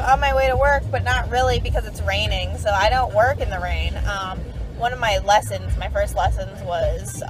on my way to work, but not really because it's raining, so I don't work in the rain. One of my lessons, my first lessons, was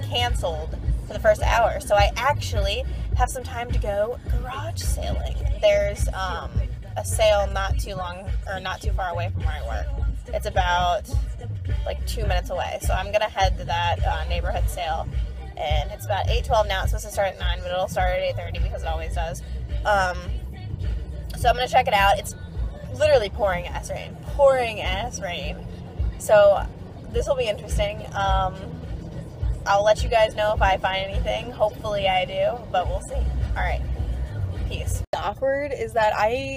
canceled for the first hour, so I actually have some time to go garage sailing. There's a sale not too far away from where I work. It's about like 2 minutes away, so I'm gonna head to that neighborhood sale. And it's about 8:12 now. It's supposed to start at 9, but it'll start at 8:30 because it always does. So I'm gonna check it out. It's literally pouring ass rain. So this will be interesting. I'll let you guys know if I find anything. Hopefully I do, but we'll see. All right, peace. Awkward is that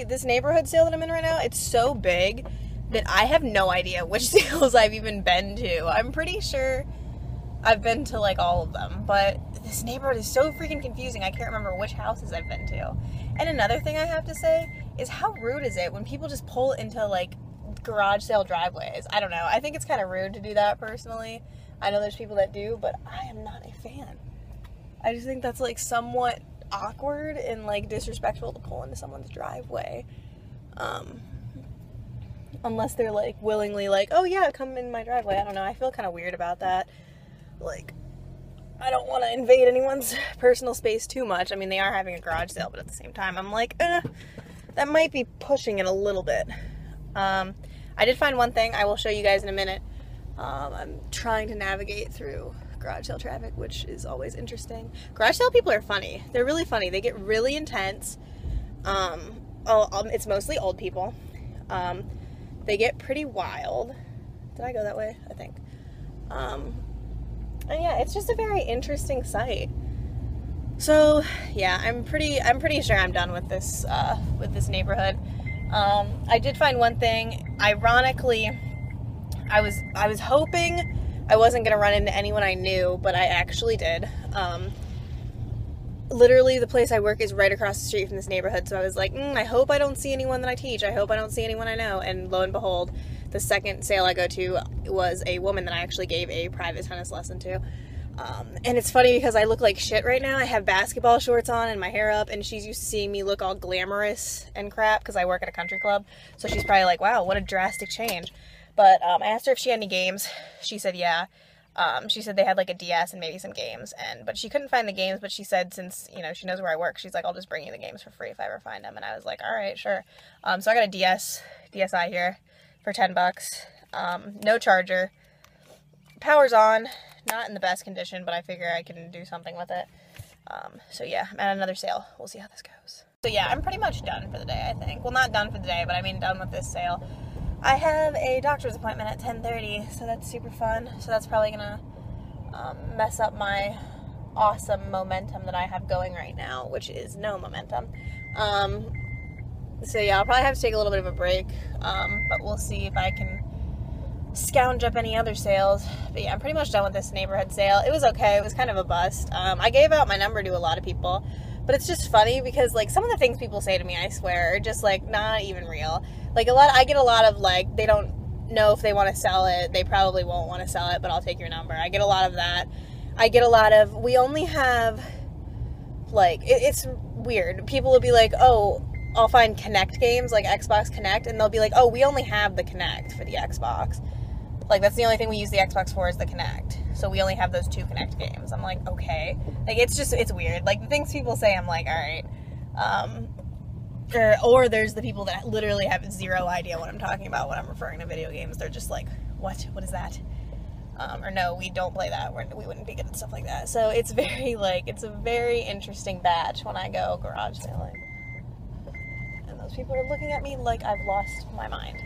this neighborhood sale that I'm in right now, it's so big that I have no idea which sales I've even been to. I'm pretty sure I've been to like all of them, but this neighborhood is so freaking confusing. I can't remember which houses I've been to. And another thing I have to say is, how rude is it when people just pull into like garage sale driveways? I don't know. I think it's kind of rude to do that personally. I know there's people that do, but I am not a fan. I just think that's like somewhat awkward and like disrespectful to pull into someone's driveway. Unless they're like willingly like, oh yeah, come in my driveway. I don't know. I feel kind of weird about that. Like, I don't want to invade anyone's personal space too much. I mean, they are having a garage sale, but at the same time, I'm like, that might be pushing it a little bit. I did find one thing I will show you guys in a minute. I'm trying to navigate through garage sale traffic, which is always interesting. Garage sale people are funny. They're really funny. They get really intense. It's mostly old people. They get pretty wild. Did I go that way? I think. And yeah, it's just a very interesting sight. So yeah, I'm pretty sure I'm done with this neighborhood. I did find one thing. Ironically, I was hoping I wasn't gonna run into anyone I knew, but I actually did. Literally, the place I work is right across the street from this neighborhood, so I was like, I hope I don't see anyone that I teach. I hope I don't see anyone I know. And lo and behold, the second sale I go to was a woman that I actually gave a private tennis lesson to. And it's funny because I look like shit right now. I have basketball shorts on and my hair up, and she's used to seeing me look all glamorous and crap because I work at a country club. So she's probably like, wow, what a drastic change. But I asked her if she had any games. She said yeah. She said they had like a DS and maybe some games, but she couldn't find the games, but she said since, you know, she knows where I work, she's like, I'll just bring you the games for free if I ever find them. And I was like, all right, sure. So I got a DSi here for $10. No charger. Power's on, not in the best condition, but I figure I can do something with it. So yeah, I'm at another sale. We'll see how this goes. So yeah, I'm pretty much done for the day, I think. Well, not done for the day, but I mean done with this sale. I have a doctor's appointment at 10:30, so that's super fun. So that's probably gonna mess up my awesome momentum that I have going right now, which is no momentum. So yeah, I'll probably have to take a little bit of a break, but we'll see if I can scourge up any other sales. But yeah, I'm pretty much done with this neighborhood sale. It was okay. It was kind of a bust. I gave out my number to a lot of people, but it's just funny because like some of the things people say to me, I swear, are just like not even real. Like I get a lot of like, they don't know if they want to sell it. They probably won't want to sell it, but I'll take your number. I get a lot of that. I get a lot of, we only have like, it's weird. People will be like, oh, I'll find Connect games, like Xbox Connect, and they'll be like, oh, we only have the Connect for the Xbox. Like, that's the only thing we use the Xbox for is the Connect. So we only have those 2 Connect games. I'm like, okay. Like, it's weird. Like, the things people say, I'm like, all right. Or there's the people that literally have zero idea what I'm talking about when I'm referring to video games. They're just like, what? What is that? Or no, we don't play that. We wouldn't be good at stuff like that. So it's very, like, it's a very interesting batch when I go garage sailing. And those people are looking at me like I've lost my mind.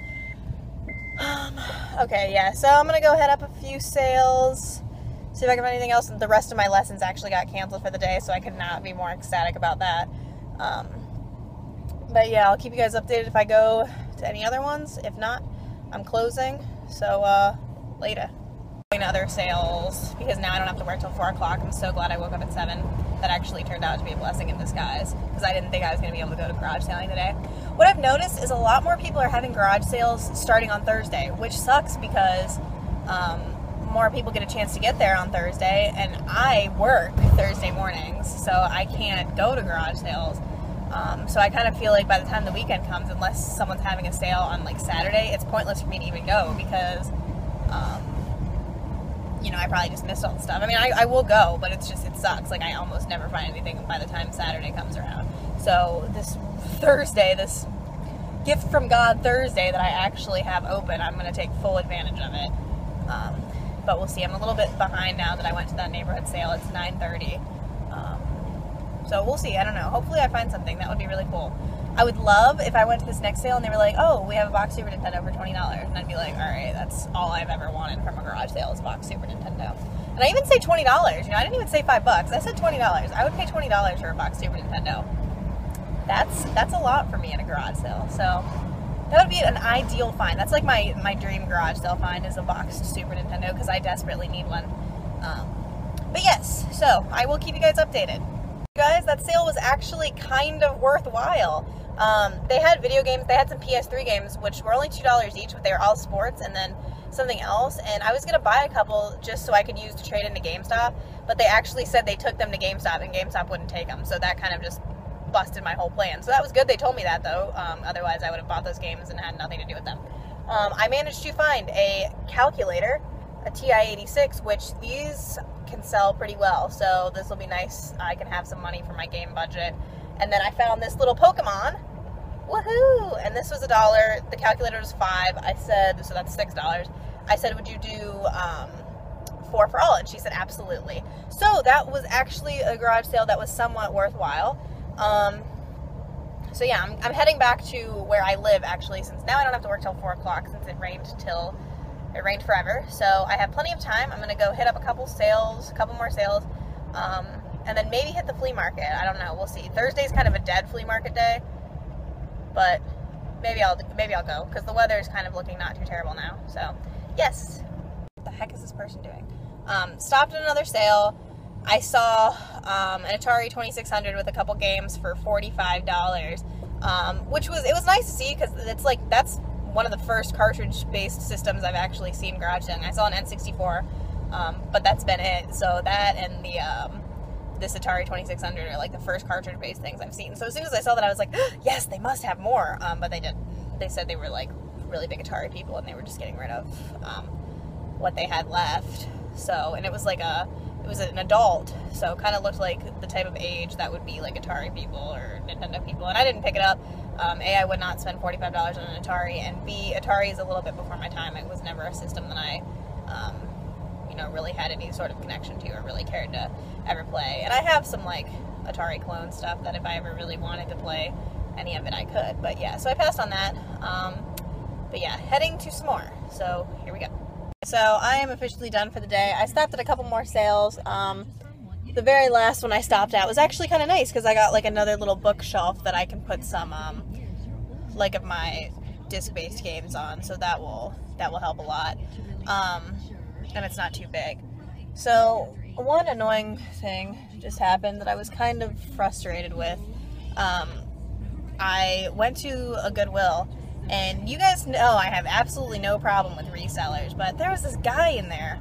Okay, yeah, so I'm gonna go head up a few sales, see if I can find anything else. The rest of my lessons actually got canceled for the day, so I could not be more ecstatic about that. But yeah, I'll keep you guys updated if I go to any other ones. If not, I'm closing, so later. Going to other sales, because now I don't have to work till 4 o'clock. I'm so glad I woke up at 7. That actually turned out to be a blessing in disguise, because I didn't think I was going to be able to go to garage sailing today. What I've noticed is a lot more people are having garage sales starting on Thursday, which sucks because more people get a chance to get there on Thursday, and I work Thursday mornings, so I can't go to garage sales. So I kind of feel like by the time the weekend comes, unless someone's having a sale on like Saturday, it's pointless for me to even go because, you know, I probably just missed all the stuff. I mean, I will go, but it's just, it sucks. Like, I almost never find anything by the time Saturday comes around. So this Thursday, this gift from God Thursday that I actually have open, I'm going to take full advantage of it. But we'll see. I'm a little bit behind now that I went to that neighborhood sale. It's 9:30. So we'll see. I don't know. Hopefully I find something. That would be really cool. I would love if I went to this next sale and they were like, oh, we have a box Super Nintendo for $20. And I'd be like, all right, that's all I've ever wanted from a garage sale is box Super Nintendo. And I even say $20. You know, I didn't even say $5. I said $20. I would pay $20 for a box Super Nintendo. That's a lot for me in a garage sale. So that would be an ideal find. That's like my dream garage sale find is a boxed Super Nintendo because I desperately need one. But yes, so I will keep you guys updated. Guys, that sale was actually kind of worthwhile. They had video games. They had some PS3 games, which were only $2 each, but they were all sports, and then something else. And I was going to buy a couple just so I could use to trade into GameStop, but they actually said they took them to GameStop, and GameStop wouldn't take them. So that kind of just busted my whole plan. So that was good. They told me that, though. Otherwise, I would have bought those games and had nothing to do with them. I managed to find a calculator, a TI-86, which these can sell pretty well, so this will be nice. I can have some money for my game budget. And then I found this little Pokemon. Woohoo! And this was $1. The calculator was $5. I said, so that's $6. I said, would you do 4 for all? And she said, absolutely. So that was actually a garage sale that was somewhat worthwhile. So yeah, I'm heading back to where I live, actually, since now I don't have to work till 4 o'clock since it rained forever. So I have plenty of time. I'm going to go hit up a couple more sales, and then maybe hit the flea market. I don't know. We'll see. Thursday's kind of a dead flea market day, but maybe I'll go because the weather is kind of looking not too terrible now. So yes. What the heck is this person doing? Stopped at another sale. I saw an Atari 2600 with a couple games for $45, which was nice to see because it's like that's one of the first cartridge-based systems I've actually seen garage selling. I saw an N64, but that's been it. So that and the this Atari 2600 are like the first cartridge-based things I've seen. So as soon as I saw that, I was like, yes, they must have more. But they didn't. They said they were like really big Atari people, and they were just getting rid of what they had left. So, and it was like it was an adult, so kind of looked like the type of age that would be like Atari people or Nintendo people, and I didn't pick it up. A, I would not spend $45 on an Atari, and B, Atari is a little bit before my time. It was never a system that I, you know, really had any sort of connection to or really cared to ever play. And I have some, like, Atari clone stuff that if I ever really wanted to play any of it, I could. But yeah, so I passed on that. But yeah, heading to some more. So here we go. So I am officially done for the day. I stopped at a couple more sales. The very last one I stopped at was actually kind of nice because I got like another little bookshelf that I can put some like of my disc-based games on, so that will help a lot. And it's not too big. So one annoying thing just happened that I was kind of frustrated with. I went to a Goodwill, and you guys know I have absolutely no problem with resellers, but there was this guy in there,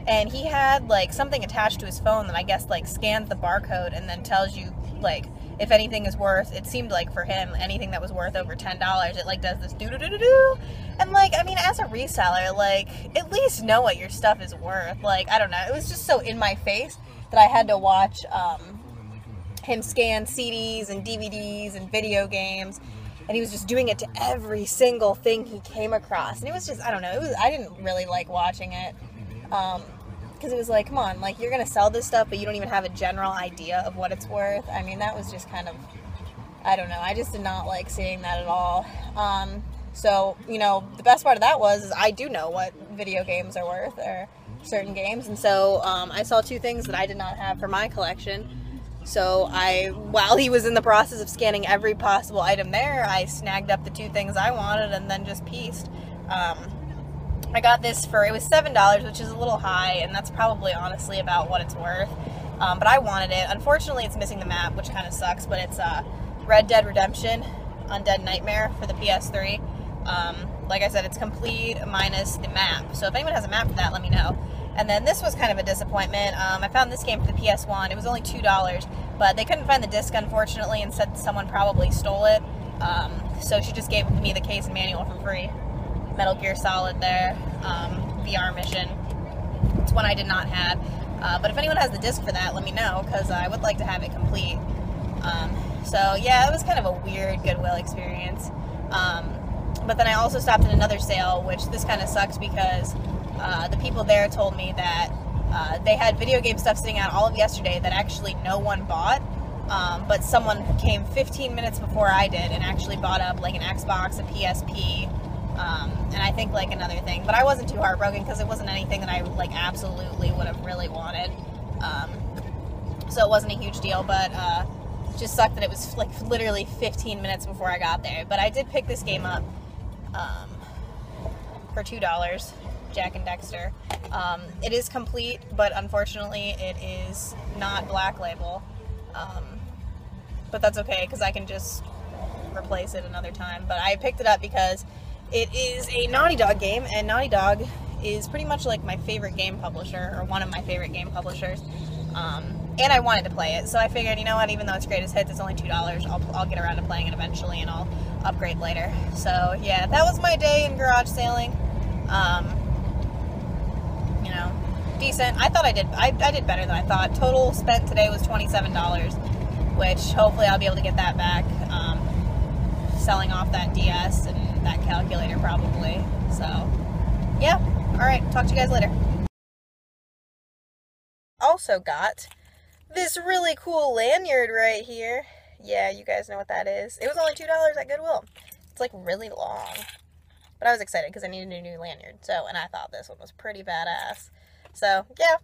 and he had like something attached to his phone that I guess like scans the barcode and then tells you like if anything is worth, it seemed like for him, anything that was worth over $10, it like does this do-do-do-do-do. And like, I mean, as a reseller, like, at least know what your stuff is worth. Like, I don't know, it was just so in my face that I had to watch him scan CDs and DVDs and video games, and he was just doing it to every single thing he came across. And it was just, I don't know, I didn't really like watching it. Because it was like, come on, like, you're going to sell this stuff, but you don't even have a general idea of what it's worth. I mean, that was just kind of, I don't know, I just did not like seeing that at all. So, you know, the best part of that is I do know what video games are worth, or certain games, and so I saw two things that I did not have for my collection. So while he was in the process of scanning every possible item there, I snagged up the two things I wanted and then just pieced. I got this it was $7, which is a little high, and that's probably honestly about what it's worth. But I wanted it. Unfortunately, it's missing the map, which kind of sucks, but it's Red Dead Redemption Undead Nightmare for the PS3. Like I said, it's complete minus the map. So if anyone has a map for that, let me know. And then this was kind of a disappointment. I found this game for the PS1. It was only $2, but they couldn't find the disc, unfortunately, and said someone probably stole it. So she just gave me the case and manual for free. Metal Gear Solid there, VR mission. It's one I did not have. But if anyone has the disc for that, let me know, because I would like to have it complete. So yeah, it was kind of a weird Goodwill experience. But then I also stopped at another sale, which this kind of sucks because the people there told me that they had video game stuff sitting out all of yesterday that actually no one bought, but someone came 15 minutes before I did and actually bought up like an Xbox, a PSP, and I think like another thing. But I wasn't too heartbroken because it wasn't anything that I like absolutely would have really wanted. So it wasn't a huge deal, but it just sucked that it was like literally 15 minutes before I got there. But I did pick this game up for $2, Jack and Dexter. It is complete, but unfortunately it is not Black Label. But that's okay, because I can just replace it another time. But I picked it up because it is a Naughty Dog game, and Naughty Dog is pretty much like my favorite game publisher, or one of my favorite game publishers. And I wanted to play it, so I figured, you know what, even though it's greatest hits, it's only $2, I'll get around to playing it eventually, and I'll upgrade later. So yeah, that was my day in garage sailing. You know, decent. I thought I did better than I thought. Total spent today was $27, which hopefully I'll be able to get that back, selling off that DS and that calculator probably. So yeah, alright, talk to you guys later. Also got this really cool lanyard right here. Yeah, you guys know what that is. It was only $2 at Goodwill. It's like really long. But I was excited because I needed a new lanyard. So, and I thought this one was pretty badass. So, yeah,